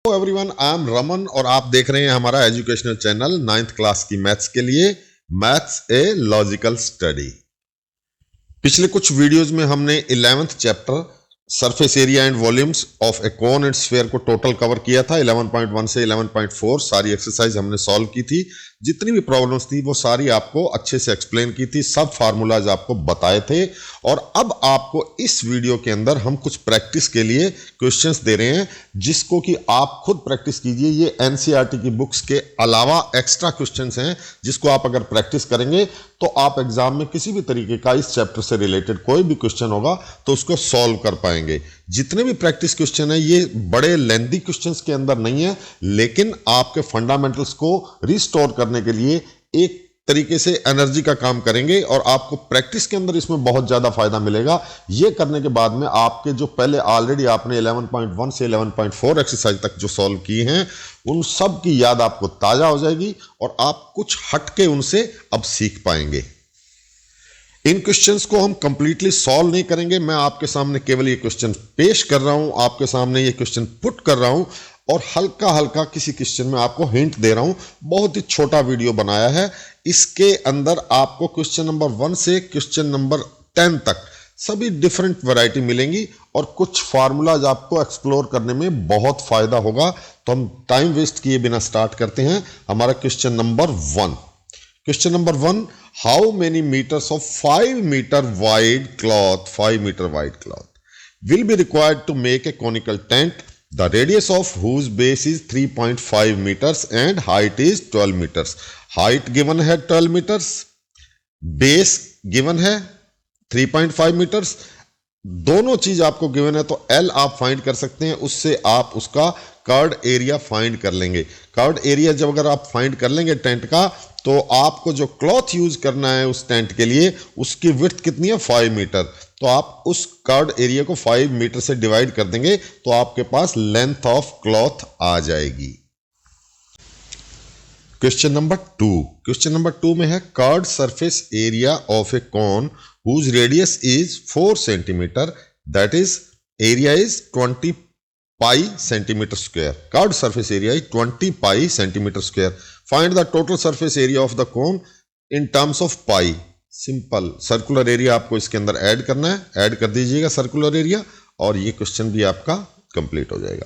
Hello everyone, I am Raman और आप देख रहे हैं हमारा एजुकेशनल चैनल 9th क्लास की मैथ्स के लिए मैथ्स ए लॉजिकल स्टडी। पिछले कुछ वीडियोस में हमने 11th chapter surface area and volumes of a cone and sphere को टोटल कवर किया था। 11.1 से 11.4 सारी एक्सरसाइज हमने सॉल्व की थी। जितनी भी प्रॉब्लम्स थी वो सारी आपको अच्छे से एक्सप्लेन की थी, सब फार्मूलाज आपको बताए थे। और अब आपको इस वीडियो के अंदर हम कुछ प्रैक्टिस के लिए क्वेश्चंस दे रहे हैं, जिसको कि आप खुद प्रैक्टिस कीजिए। ये एनसीईआरटी की बुक्स के अलावा एक्स्ट्रा क्वेश्चंस हैं, जिसको आप अगर प्रैक्टिस करेंगे तो आप एग्जाम में किसी भी तरीके का इस चैप्टर से रिलेटेड कोई भी क्वेश्चन होगा तो उसको सॉल्व कर पाएंगे। जितने भी प्रैक्टिस क्वेश्चन है ये बड़े लेंथी क्वेश्चंस के अंदर नहीं है, लेकिन आपके फंडामेंटल्स को रिस्टोर करने के लिए एक तरीके से एनर्जी का काम करेंगे और आपको प्रैक्टिस के अंदर इसमें बहुत ज्यादा फायदा मिलेगा। ये करने के बाद में आपके जो पहले ऑलरेडी आपने 11.1 से 11.4 एक्सरसाइज तक जो सॉल्व किए हैं उन सब की याद आपको ताजा हो जाएगी और आप कुछ हटके उनसे अब सीख पाएंगे। इन क्वेश्चंस को हम कंप्लीटली सॉल्व नहीं करेंगे, मैं आपके सामने केवल ये क्वेश्चन पेश कर रहा हूं, आपके सामने ये क्वेश्चन पुट कर रहा हूं और हल्का हल्का किसी क्वेश्चन में आपको हिंट दे रहा हूं। बहुत ही छोटा वीडियो बनाया है। इसके अंदर आपको क्वेश्चन नंबर 1 से क्वेश्चन नंबर 10 तक सभी डिफरेंट वैरायटी मिलेंगी और कुछ फार्मूलाज आपको एक्सप्लोर करने में बहुत फायदा होगा। तो हम टाइम वेस्ट किए बिना स्टार्ट करते हैं हमारा question number 1। Question number 1, how many metres of 5 metre wide cloth will be required to make a conical tent, the radius of whose base is 3.5 meters and height is 12 meters. Height given है 12 meters, base given है 3.5 meters। दोनों चीज आपको given है तो L आप find कर सकते हैं, उससे आप उसका कर्ड एरिया फाइंड कर लेंगे। कर्ड एरिया जब अगर आप फाइंड कर लेंगे टेंट का, तो आपको जो क्लॉथ यूज करना है उस टेंट के लिए उसकी विड्थ कितनी है 5 मीटर। तो आप उस कर्ड एरिया को 5 मीटर से डिवाइड कर देंगे तो आपके पास लेंथ ऑफ क्लॉथ आ जाएगी। क्वेश्चन नंबर 2 में है curved surface area of a cone whose radius is 4 centimeter, that is area is 20 pi centimeter square. Curved surface area is 20 pi centimeter square. Find the total surface area of the cone in terms of pi. Simple circular area आपको इसके अंदर add करना है, add कर दीजिएगा circular area और ये question भी आपका कंप्लीट हो जाएगा।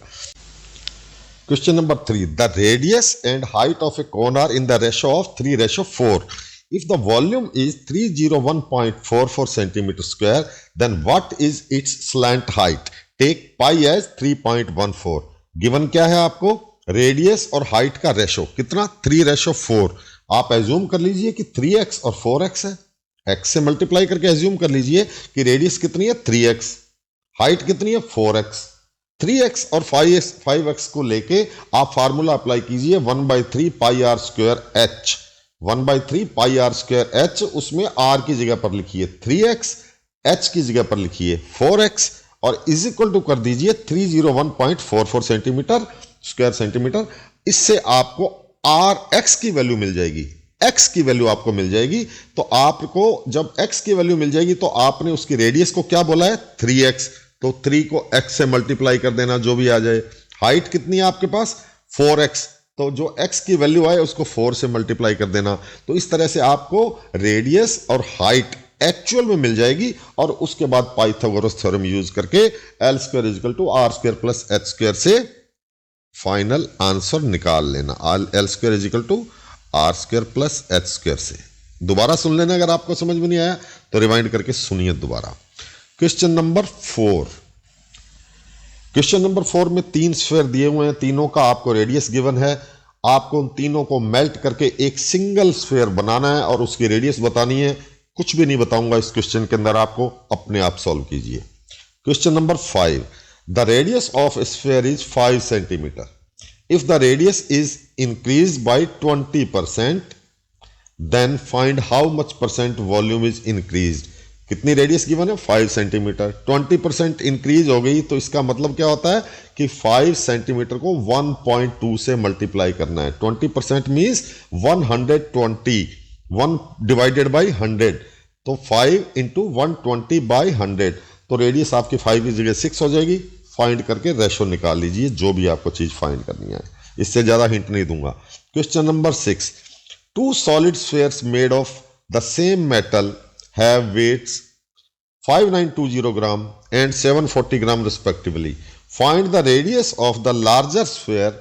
Question number 3, the radius and height of a cone are in the ratio of 3:4। If the volume is 301.44 centimeter square, then what is its slant height? Take pi as 3.14. Given क्या है आपको? Radius और height का ratio कितना? 3:4। आप assume कर लीजिए कि 3x और 4x है। x से मल्टीप्लाई करके एज्यूम कर लीजिए कि रेडियस कितनी है 3x, हाइट कितनी है 4x। 3x और 5x को लेके आप फार्मूला अप्लाई कीजिए 1/3 pi r square h। 1/3 pi r square h, उसमें r की जगह पर लिखिए 3x, h की जगह पर लिखिए 4x और इज इक्वल टू कर दीजिए 301.44 सेंटीमीटर। इससे आपको rx की वैल्यू मिल जाएगी, x की वैल्यू आपको मिल जाएगी। तो आपको जब x की वैल्यू मिल जाएगी तो आपने उसकी रेडियस को क्या बोला है 3x, तो 3 को x से मल्टीप्लाई कर देना जो भी आ जाए। हाइट कितनी है आपके पास 4x, तो जो x की वैल्यू आए उसको 4 से मल्टीप्लाई कर देना। तो इस तरह से आपको रेडियस और हाइट एक्चुअल में मिल जाएगी और उसके बाद पाइथागोरस थ्योरम यूज करके L² = R² + H² से फाइनल आंसर निकाल लेना। L² = R² + H² से। दोबारा सुन लेना, अगर आपको समझ में नहीं आया तो रिवाइंड करके सुनिए दोबारा। क्वेश्चन नंबर 4 में 3 स्फीयर दिए हुए हैं, तीनों का आपको रेडियस गिवन है। आपको उन तीनों को मेल्ट करके एक सिंगल स्फीयर बनाना है और उसकी रेडियस बतानी है। कुछ भी नहीं बताऊंगा इस क्वेश्चन के अंदर, आपको अपने आप सॉल्व कीजिए। Question number 5, the radius of a sphere is 5 centimetre. If the radius is increased by 20%, then find how much percent volume is increased. कितनी रेडियस गिवन है 5 सेंटीमीटर, 20% इंक्रीज हो गई तो इसका मतलब क्या होता है कि 5 सेंटीमीटर को 1.2 से मल्टीप्लाई करना है। 20% मीन्स 120, 1 डिवाइडेड बाई 100, तो 5 × 120/100, तो रेडियस आपकी 5 की जगह 6 हो जाएगी। फाइंड करके रेशो निकाल लीजिए, जो भी आपको चीज फाइंड करनी है। इससे ज्यादा हिंट नहीं दूंगा। Question number 6, 2 solid spheres made of the same metal have weights 5920 gram and 740 gram respectively. Find the radius of the larger sphere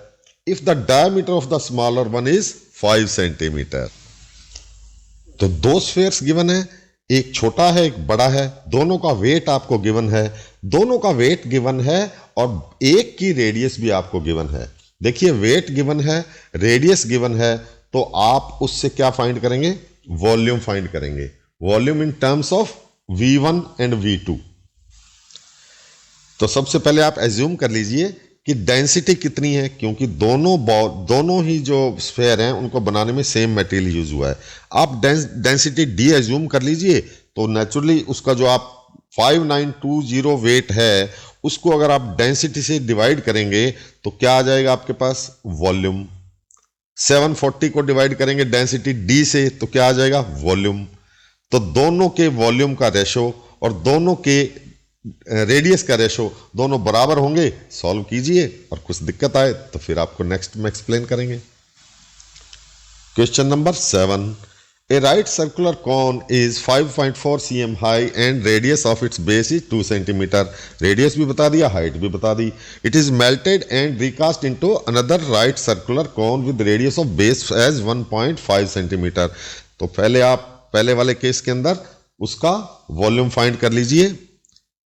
if the diameter of the smaller one is 5 centimeter. तो दो spheres given है, एक छोटा है एक बड़ा है, दोनों का वेट आपको गिवन है, दोनों का वेट गिवन है और एक की रेडियस भी आपको गिवन है। देखिए वेट गिवन है, रेडियस गिवन है, तो आप उससे क्या फाइंड करेंगे? वॉल्यूम फाइंड करेंगे। Volume in terms of V1 and V2। तो सबसे पहले आप एज्यूम कर लीजिए कि डेंसिटी कितनी है, क्योंकि दोनों ही जो स्फेयर हैं उनको बनाने में सेम मटेरियल यूज हुआ है। आप डेंसिटी D एज्यूम कर लीजिए, तो नेचुरली उसका जो आप 5920 वेट है उसको अगर आप डेंसिटी से डिवाइड करेंगे तो क्या आ जाएगा आपके पास? वॉल्यूम। 740 को डिवाइड करेंगे डेंसिटी D से तो क्या आ जाएगा? वॉल्यूम। तो दोनों के वॉल्यूम का रेशो और दोनों के रेडियस का रेशो दोनों बराबर होंगे। सॉल्व कीजिए और कुछ दिक्कत आए तो फिर आपको नेक्स्ट में एक्सप्लेन करेंगे। Question number 7, a right circular cone is 5.4 cm high and radius of its base is 2 centimetre. Radius भी बता दिया, हाइट भी बता दी। It is melted and recast into another right circular cone with radius of base as 1.5 centimetre. तो पहले आप पहले वाले केस के अंदर उसका वॉल्यूम फाइंड कर लीजिए,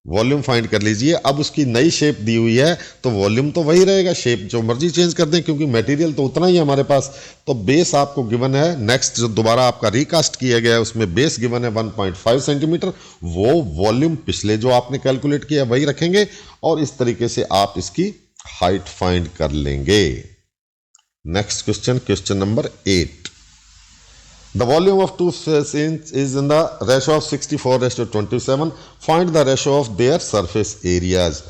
वॉल्यूम फाइंड कर लीजिए। अब उसकी नई शेप दी हुई है तो वॉल्यूम तो वही रहेगा, शेप जो मर्जी चेंज कर दें क्योंकि मटेरियल तो उतना ही है हमारे पास। तो बेस आपको गिवन है, नेक्स्ट जो दोबारा आपका रिकास्ट किया गया है उसमें बेस गिवन है 1.5 सेंटीमीटर, वो वॉल्यूम पिछले जो आपने कैलकुलेट किया वही रखेंगे और इस तरीके से आप इसकी हाइट फाइंड कर लेंगे। Next question, question number 8, the volume of two spheres is in the ratio of 64:27. Find the ratio of their surface areas.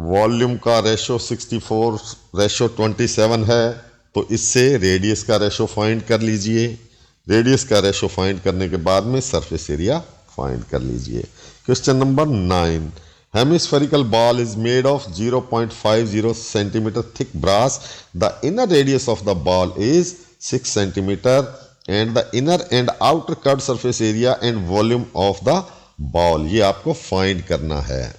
Volume का रेशो 64:27 है, तो इससे रेडियस का रेशो फाइंड कर लीजिए। रेडियस का रेशो फाइंड करने के बाद में सरफेस एरिया फाइंड कर लीजिए। Question number 9, hemispherical ball is made of 0.50 centimeter thick brass. The inner radius of the ball is 6 centimeter. And the inner and outer curve surface area and volume of the ball, ये आपको find करना है।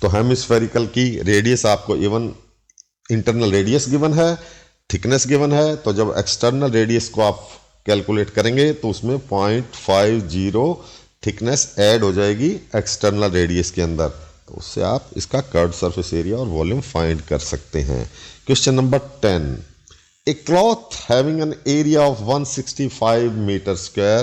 तो hemispherical की radius आपको even internal radius given है, thickness given है, तो जब एक्सटर्नल रेडियस को आप कैलकुलेट करेंगे तो उसमें 0.50 थिकनेस ऐड हो जाएगी एक्सटर्नल रेडियस के अंदर, तो उससे आप इसका कर्व सरफेस एरिया और वॉल्यूम फाइंड कर सकते हैं। Question number 10, a cloth having an area of 165 meter square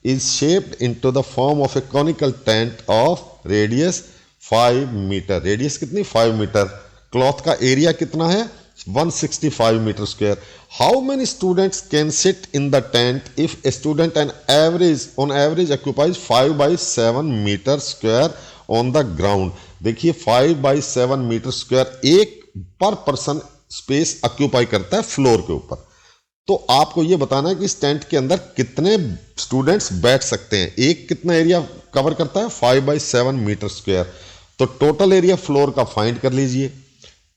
is shaped into the form of a conical tent of radius 5 meter. Radius कितनी? 5 मीटर। क्लॉथ का एरिया कितना है? 165 meter square. How many students can sit in the tent if a student on average occupies 5/7 meter square on the ground? देखिए 5/7 meter square एक पर person space occupy करता है floor के ऊपर। तो आपको यह बताना है कि इस टेंट के अंदर कितने स्टूडेंट्स बैठ सकते हैं। एक कितना एरिया कवर करता है? 5/7 मीटर स्क्वायर। तो टोटल एरिया फ्लोर का फाइंड कर लीजिए,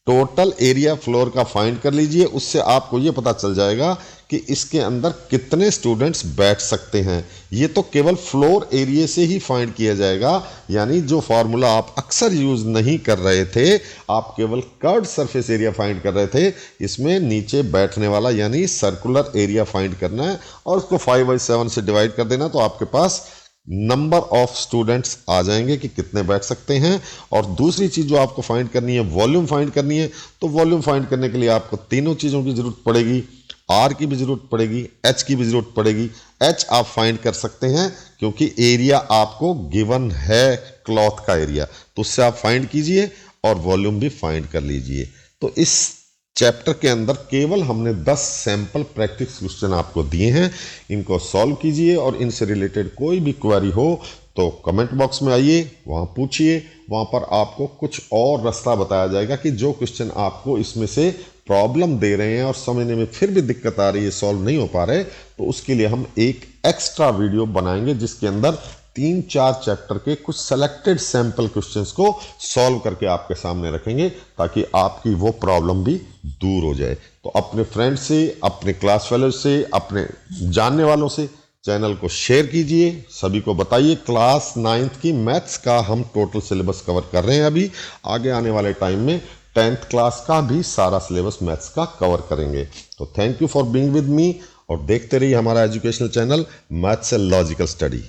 टोटल एरिया फ्लोर का फाइंड कर लीजिए, उससे आपको यह पता चल जाएगा कि इसके अंदर कितने स्टूडेंट्स बैठ सकते हैं। ये तो केवल फ्लोर एरिया से ही फाइंड किया जाएगा, यानी जो फॉर्मूला आप अक्सर यूज नहीं कर रहे थे, आप केवल कर्व्ड सरफेस एरिया फाइंड कर रहे थे, इसमें नीचे बैठने वाला यानी सर्कुलर एरिया फाइंड करना है और उसको 5/7 से डिवाइड कर देना, तो आपके पास नंबर ऑफ स्टूडेंट्स आ जाएंगे कि कितने बैठ सकते हैं। और दूसरी चीज जो आपको फाइंड करनी है, वॉल्यूम फाइंड करनी है। तो वॉल्यूम फाइंड करने के लिए आपको तीनों चीजों की जरूरत पड़ेगी, आर की भी जरूरत पड़ेगी, एच की भी जरूरत पड़ेगी। एच आप फाइंड कर सकते हैं क्योंकि एरिया आपको गिवन है, क्लॉथ का एरिया, तो उससे आप फाइंड कीजिए और वॉल्यूम भी फाइंड कर लीजिए। तो इस चैप्टर के अंदर केवल हमने 10 सैंपल प्रैक्टिस क्वेश्चन आपको दिए हैं, इनको सॉल्व कीजिए और इनसे रिलेटेड कोई भी क्वेरी हो तो कमेंट बॉक्स में आइए, वहाँ पूछिए, वहाँ पर आपको कुछ और रास्ता बताया जाएगा कि जो क्वेश्चन आपको इसमें से प्रॉब्लम दे रहे हैं और समझने में फिर भी दिक्कत आ रही है, सॉल्व नहीं हो पा रहे, तो उसके लिए हम एक एक्स्ट्रा वीडियो बनाएंगे जिसके अंदर 3-4 चैप्टर के कुछ सेलेक्टेड सैंपल क्वेश्चंस को सॉल्व करके आपके सामने रखेंगे ताकि आपकी वो प्रॉब्लम भी दूर हो जाए। तो अपने फ्रेंड से, अपने क्लास फेलो से, अपने जानने वालों से चैनल को शेयर कीजिए, सभी को बताइए। क्लास 9th की मैथ्स का हम टोटल सिलेबस कवर कर रहे हैं। अभी आगे आने वाले टाइम में 10th क्लास का भी सारा सिलेबस मैथ्स का कवर करेंगे। तो thank you for being with me और देखते रहिए हमारा educational channel maths a logical study.